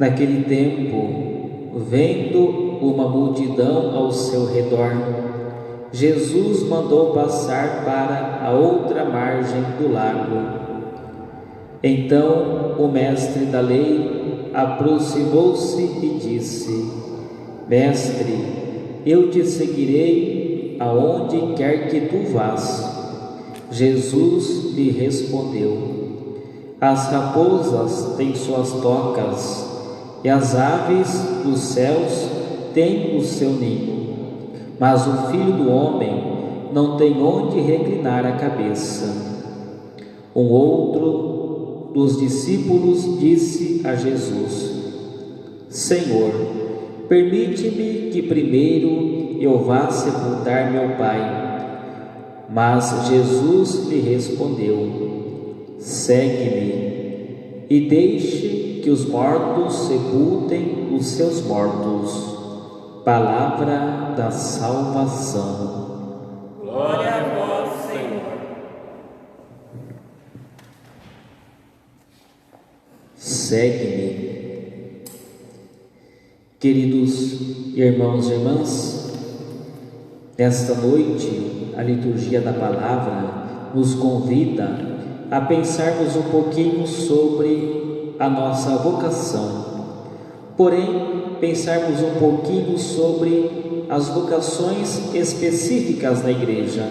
Naquele tempo, vendo uma multidão ao seu redor, Jesus mandou passar para a outra margem do lago. Então o mestre da lei aproximou-se e disse: Mestre, eu te seguirei aonde quer que tu vás. Jesus lhe respondeu: As raposas têm suas tocas, e as aves dos céus têm o seu ninho, mas o Filho do Homem não tem onde reclinar a cabeça. Um outro dos discípulos disse a Jesus: Senhor, permite-me que primeiro eu vá sepultar meu pai. Mas Jesus lhe respondeu: Segue-me e deixe que os mortos sepultem os seus mortos. Palavra da salvação. Glória a vós, Senhor. Segue-me. Queridos irmãos e irmãs, nesta noite a liturgia da palavra nos convida a pensarmos um pouquinho sobre a nossa vocação, porém pensarmos um pouquinho sobre as vocações específicas da igreja.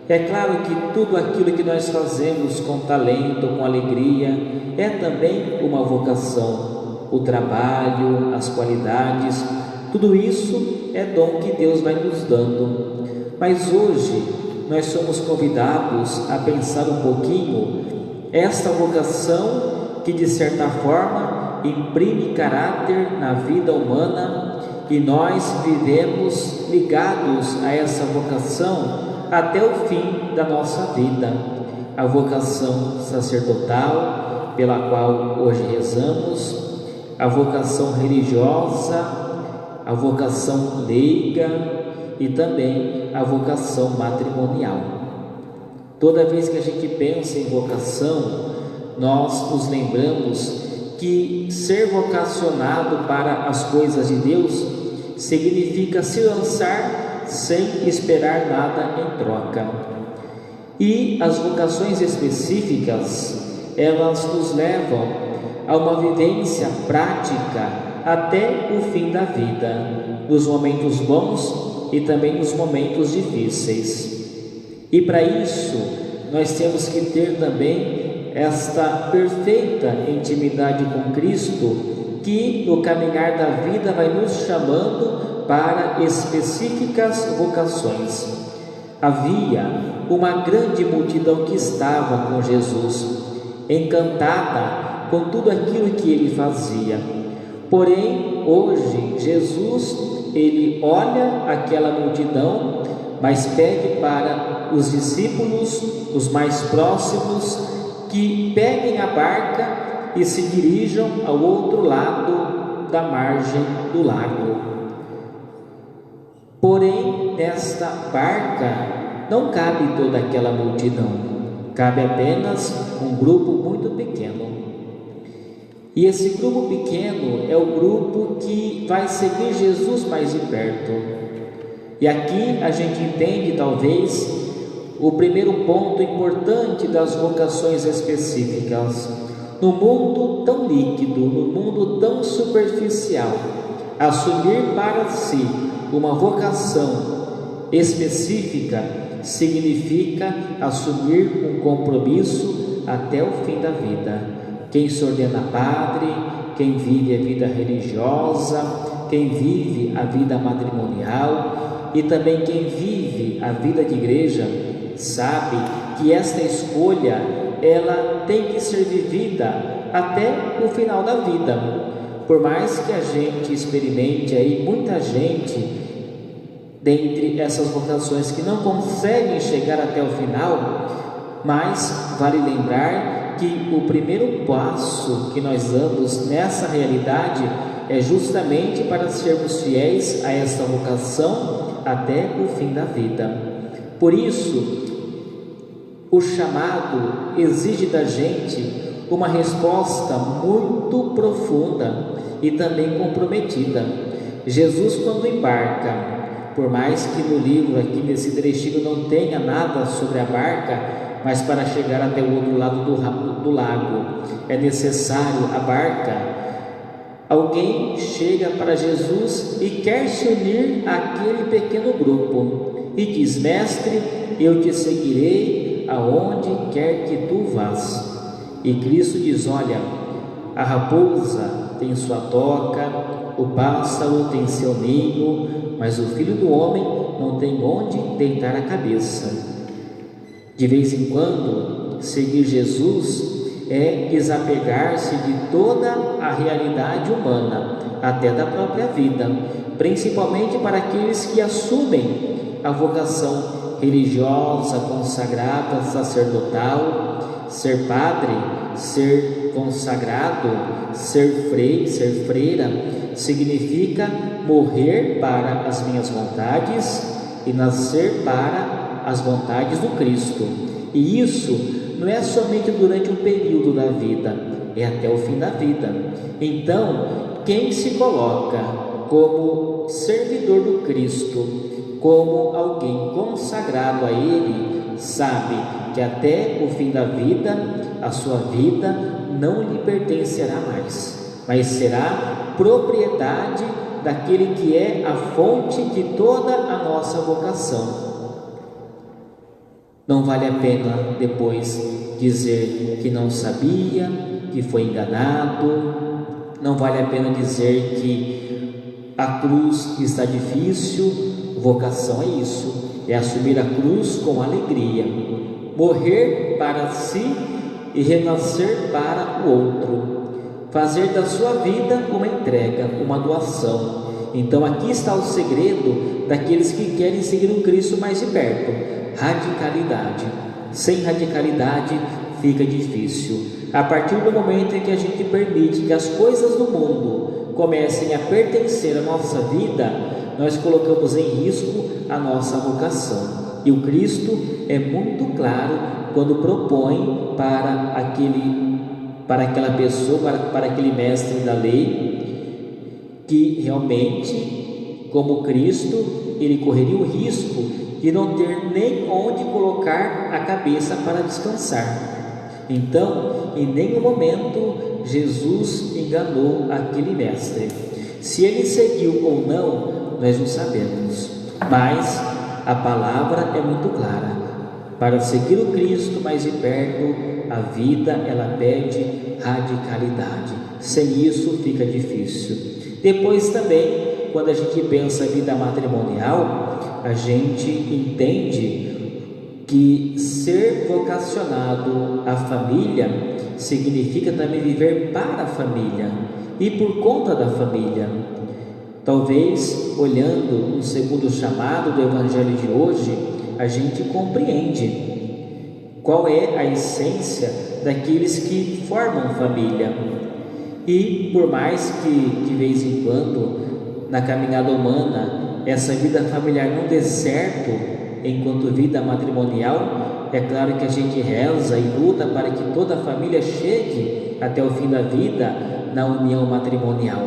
É claro que tudo aquilo que nós fazemos com talento, com alegria, é também uma vocação. O trabalho, as qualidades, tudo isso é dom que Deus vai nos dando. Mas hoje nós somos convidados a pensar um pouquinho esta vocação que de certa forma imprime caráter na vida humana, e nós vivemos ligados a essa vocação até o fim da nossa vida. A vocação sacerdotal, pela qual hoje rezamos, a vocação religiosa, a vocação leiga e também a vocação matrimonial. Toda vez que a gente pensa em vocação, nós nos lembramos que ser vocacionado para as coisas de Deus significa se lançar sem esperar nada em troca. E as vocações específicas, elas nos levam a uma vivência prática até o fim da vida, nos momentos bons e também nos momentos difíceis. E para isso, nós temos que ter também esta perfeita intimidade com Cristo, que no caminhar da vida vai nos chamando para específicas vocações. Havia uma grande multidão que estava com Jesus, encantada com tudo aquilo que ele fazia. Porém, hoje, Jesus, ele olha aquela multidão, mas pede para os discípulos, os mais próximos, que peguem a barca e se dirijam ao outro lado da margem do lago. Porém, nesta barca não cabe toda aquela multidão, cabe apenas um grupo muito pequeno. E esse grupo pequeno é o grupo que vai seguir Jesus mais de perto. E aqui a gente entende talvez o primeiro ponto importante das vocações específicas. No mundo tão líquido, no mundo tão superficial, assumir para si uma vocação específica significa assumir um compromisso até o fim da vida. Quem se ordena padre, quem vive a vida religiosa, quem vive a vida matrimonial e também quem vive a vida de igreja, sabe que esta escolha ela tem que ser vivida até o final da vida. Por mais que a gente experimente aí muita gente dentre essas vocações que não conseguem chegar até o final, mas vale lembrar que o primeiro passo que nós damos nessa realidade é justamente para sermos fiéis a esta vocação até o fim da vida. Por isso, o chamado exige da gente uma resposta muito profunda e também comprometida. Jesus, quando embarca, por mais que no livro, aqui nesse trechinho, não tenha nada sobre a barca, mas para chegar até o outro lado do lago é necessário a barca. Alguém chega para Jesus e quer se unir àquele pequeno grupo e diz: Mestre, eu te seguirei aonde quer que tu vás. E Cristo diz: olha, a raposa tem sua toca, o pássaro tem seu ninho, mas o Filho do Homem não tem onde deitar a cabeça. De vez em quando, seguir Jesus é desapegar-se de toda a realidade humana, até da própria vida, principalmente para aqueles que assumem a vocação religiosa, consagrada, sacerdotal. Ser padre, ser consagrado, ser freira, significa morrer para as minhas vontades e nascer para as vontades do Cristo. E isso não é somente durante um período da vida, é até o fim da vida. Então, quem se coloca como servidor do Cristo, como alguém consagrado a Ele, sabe que até o fim da vida, a sua vida não lhe pertencerá mais, mas será propriedade daquele que é a fonte de toda a nossa vocação. Não vale a pena depois dizer que não sabia, que foi enganado. Não vale a pena dizer que a cruz está difícil. Vocação é isso, é assumir a cruz com alegria, morrer para si e renascer para o outro, fazer da sua vida uma entrega, uma doação. Então aqui está o segredo daqueles que querem seguir um Cristo mais de perto: radicalidade. Sem radicalidade fica difícil. A partir do momento em que a gente permite que as coisas do mundo comecem a pertencer à nossa vida, nós colocamos em risco a nossa vocação. E o Cristo é muito claro quando propõe para aquela pessoa, para aquele mestre da lei, que realmente, como Cristo, ele correria o risco de não ter nem onde colocar a cabeça para descansar. Então, em nenhum momento Jesus enganou aquele mestre. Se ele seguiu ou não, nós não sabemos, mas a palavra é muito clara: para seguir o Cristo mais de perto, a vida ela pede radicalidade. Sem isso fica difícil. Depois também, quando a gente pensa em vida matrimonial, a gente entende que ser vocacionado à família significa também viver para a família e por conta da família. Talvez, olhando o segundo chamado do Evangelho de hoje, a gente compreende qual é a essência daqueles que formam família. E por mais que de vez em quando na caminhada humana essa vida familiar não dê certo enquanto vida matrimonial, é claro que a gente reza e luta para que toda a família chegue até o fim da vida na união matrimonial.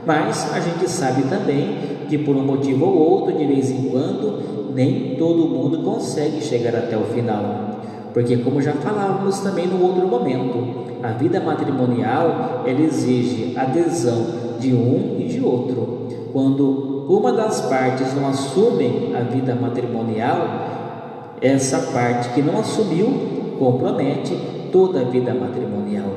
Mas a gente sabe também que por um motivo ou outro, de vez em quando, nem todo mundo consegue chegar até o final. Porque, como já falávamos também no outro momento, a vida matrimonial ela exige adesão de um e de outro. Quando uma das partes não assume a vida matrimonial, essa parte que não assumiu compromete toda a vida matrimonial.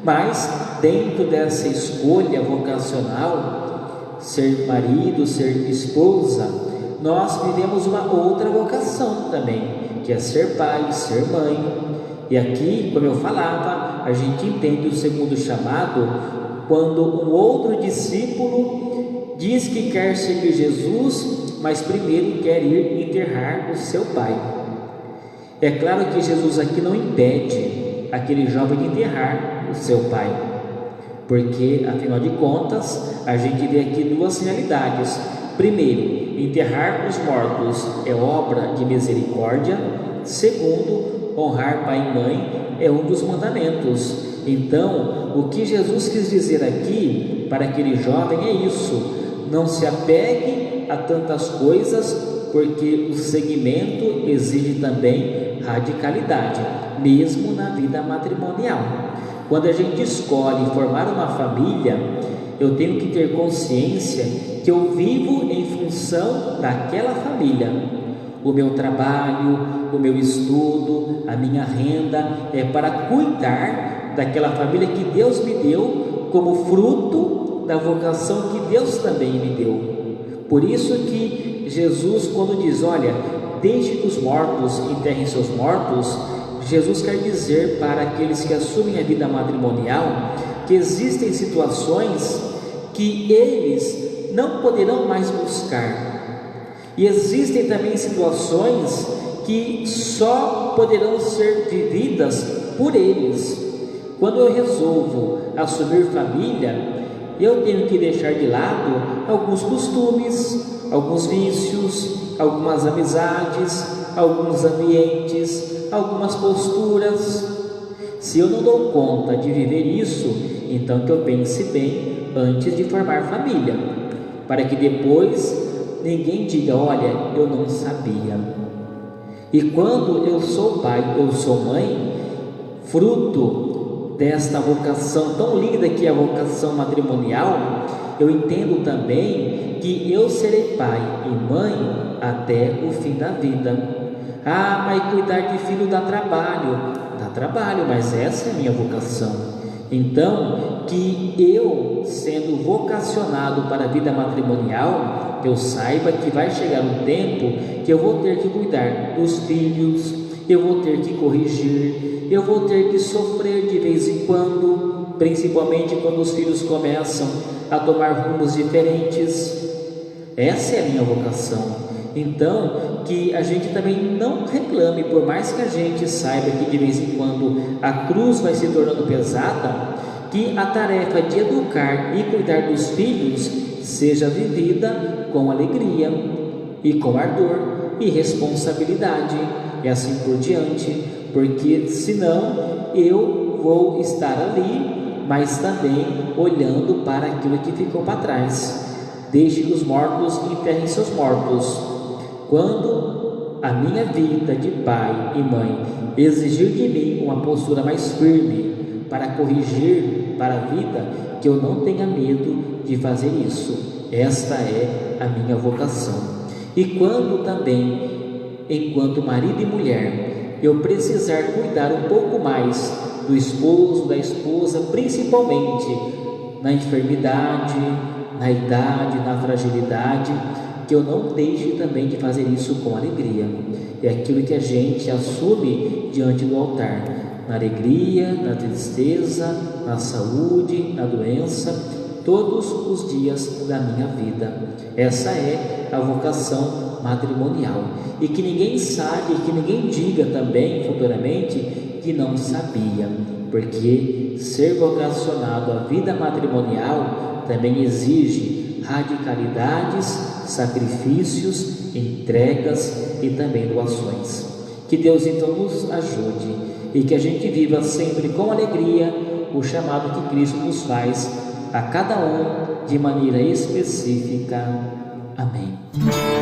Mas dentro dessa escolha vocacional, ser marido, ser esposa, nós vivemos uma outra vocação também, que é ser pai, ser mãe. E aqui, como eu falava, a gente entende o segundo chamado quando um outro discípulo diz que quer seguir Jesus, mas primeiro quer ir enterrar o seu pai. É claro que Jesus aqui não impede aquele jovem de enterrar o seu pai, porque afinal de contas a gente vê aqui duas realidades. Primeiro, enterrar os mortos é obra de misericórdia. Segundo, honrar pai e mãe é um dos mandamentos. Então, o que Jesus quis dizer aqui para aquele jovem é isso: não se apegue a tantas coisas, porque o seguimento exige também radicalidade, mesmo na vida matrimonial. Quando a gente escolhe formar uma família, eu tenho que ter consciência que eu vivo em função daquela família. O meu trabalho, o meu estudo, a minha renda é para cuidar daquela família que Deus me deu como fruto da vocação que Deus também me deu. Por isso que Jesus, quando diz, olha, deixe que os mortos enterrem seus mortos, Jesus quer dizer para aqueles que assumem a vida matrimonial que existem situações que eles não poderão mais buscar. E existem também situações que só poderão ser vividas por eles. Quando eu resolvo assumir família, eu tenho que deixar de lado alguns costumes, alguns vícios, algumas amizades, alguns ambientes, algumas posturas. Se eu não dou conta de viver isso, então que eu pense bem antes de formar família, para que depois ninguém diga, olha, eu não sabia. E quando eu sou pai, eu sou mãe, fruto desta vocação tão linda que é a vocação matrimonial, eu entendo também que eu serei pai e mãe até o fim da vida. Ah, mas cuidar de filho dá trabalho. Dá trabalho, mas essa é a minha vocação. Então, que eu, sendo vocacionado para a vida matrimonial, eu saiba que vai chegar um tempo que eu vou ter que cuidar dos filhos, eu vou ter que corrigir, eu vou ter que sofrer de vez em quando, principalmente quando os filhos começam a tomar rumos diferentes. Essa é a minha vocação. Então, que a gente também não reclame, por mais que a gente saiba que de vez em quando a cruz vai se tornando pesada, que a tarefa de educar e cuidar dos filhos seja vivida com alegria e com ardor e responsabilidade e assim por diante, porque senão eu vou estar ali, mas também olhando para aquilo que ficou para trás. Deixe que os mortos enterrem seus mortos. Quando a minha vida de pai e mãe exigir de mim uma postura mais firme para corrigir para a vida, que eu não tenha medo de fazer isso. Esta é a minha vocação. E quando também, enquanto marido e mulher, eu precisar cuidar um pouco mais do esposo, da esposa, principalmente na enfermidade, na idade, na fragilidade, que eu não deixe também de fazer isso com alegria. É aquilo que a gente assume diante do altar, na alegria, na tristeza, na saúde, na doença, todos os dias da minha vida. Essa é a vocação matrimonial. E que ninguém saiba, que ninguém diga também futuramente que não sabia, porque ser vocacionado à vida matrimonial também exige radicalidades, sacrifícios, entregas e também doações. Que Deus então nos ajude e que a gente viva sempre com alegria o chamado que Cristo nos faz a cada um de maneira específica. Amém.